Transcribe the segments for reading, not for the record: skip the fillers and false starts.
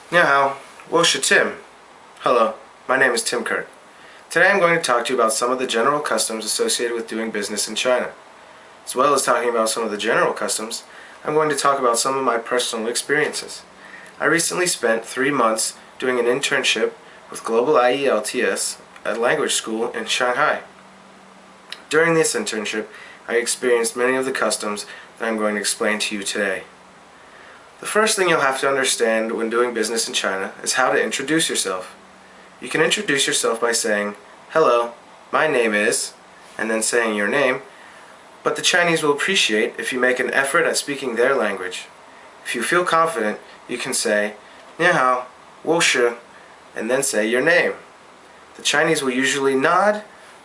你好，我是 Tim. Hello, my name is Tim Kirk. Today I'm going to talk to you about some of the general customs associated with doing business in China. As well as talking about some of the general customs, I'm going to talk about some of my personal experiences. I recently spent 3 months doing an internship with Global IELTS at a language school in Shanghai. During this internship, I experienced many of the customs that I'm going to explain to you today. The first thing you'll have to understand when doing business in China is how to introduce yourself. You can introduce yourself by saying, "Hello, my name is," and then saying your name, but the Chinese will appreciate if you make an effort at speaking their language. If you feel confident, you can say, "你好，我是," and then say your name. The Chinese will usually nod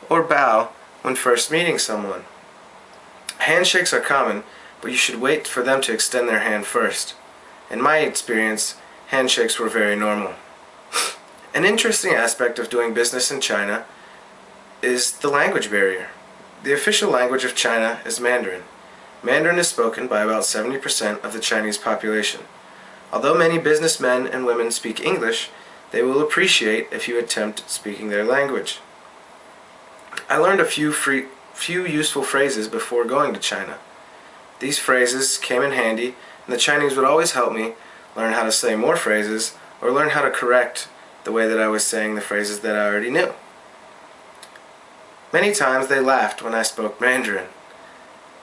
or bow when first meeting someone. Handshakes are common, but you should wait for them to extend their hand first. In my experience, handshakes were very normal. An interesting aspect of doing business in China is the language barrier. The official language of China is Mandarin. Mandarin is spoken by about 70% of the Chinese population. Although many businessmen and women speak English, they will appreciate if you attempt speaking their language. I learned a few useful phrases before going to China. These phrases came in handy, and the Chinese would always help me learn how to say more phrases or learn how to correct the way that I was saying the phrases that I already knew. Many times they laughed when I spoke Mandarin.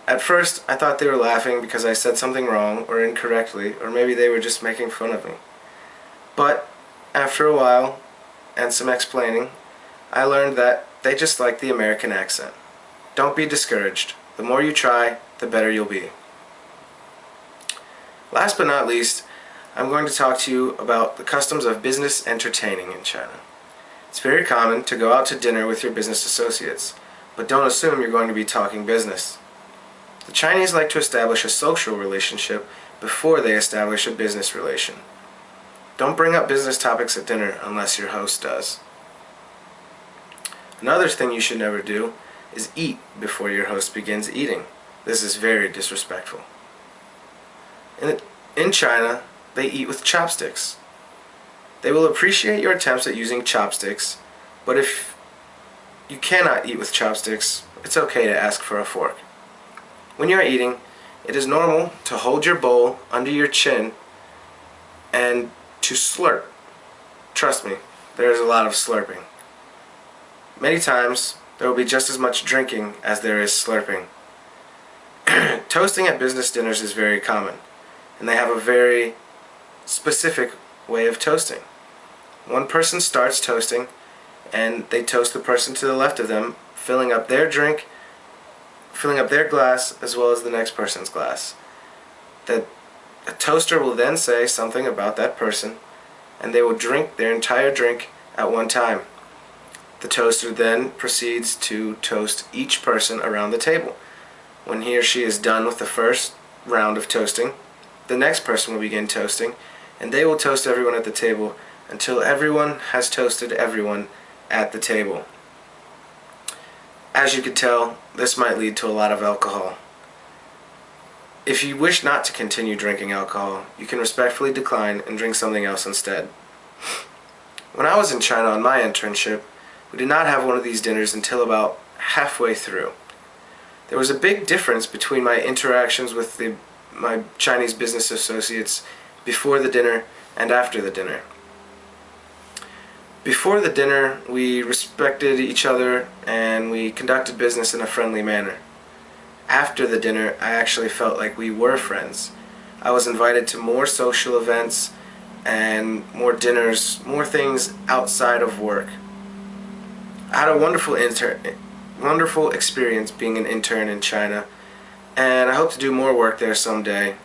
At first, I thought they were laughing because I said something wrong or incorrectly, or maybe they were just making fun of me. But after a while and some explaining, I learned that they just like the American accent. Don't be discouraged. The more you try, the better you'll be. Last but not least, I'm going to talk to you about the customs of business entertaining in China. It's very common to go out to dinner with your business associates, but don't assume you're going to be talking business. The Chinese like to establish a social relationship before they establish a business relation. Don't bring up business topics at dinner unless your host does. Another thing you should never do is eat before your host begins eating. This is very disrespectful. In China, they eat with chopsticks. They will appreciate your attempts at using chopsticks, but if you cannot eat with chopsticks, it's okay to ask for a fork. When you are eating, it is normal to hold your bowl under your chin and to slurp. Trust me, there is a lot of slurping. Many times, there will be just as much drinking as there is slurping. Toasting at business dinners is very common, and they have a very specific way of toasting. One person starts toasting, and they toast the person to the left of them, filling up their drink, filling up their glass, as well as the next person's glass. A toaster will then say something about that person, and they will drink their entire drink at one time. The toaster then proceeds to toast each person around the table. When he or she is done with the first round of toasting, the next person will begin toasting, and they will toast everyone at the table until everyone has toasted everyone at the table. As you can tell, this might lead to a lot of alcohol. If you wish not to continue drinking alcohol, you can respectfully decline and drink something else instead. When I was in China on my internship, we did not have one of these dinners until about halfway through. There was a big difference between my interactions with my Chinese business associates before the dinner and after the dinner. Before the dinner, we respected each other and we conducted business in a friendly manner. After the dinner, I actually felt like we were friends. I was invited to more social events and more dinners, more things outside of work. I had a wonderful experience being an intern in China, and I hope to do more work there someday.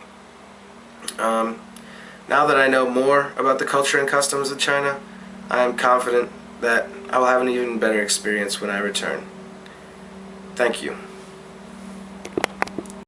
Now that I know more about the culture and customs of China, I am confident that I will have an even better experience when I return. Thank you.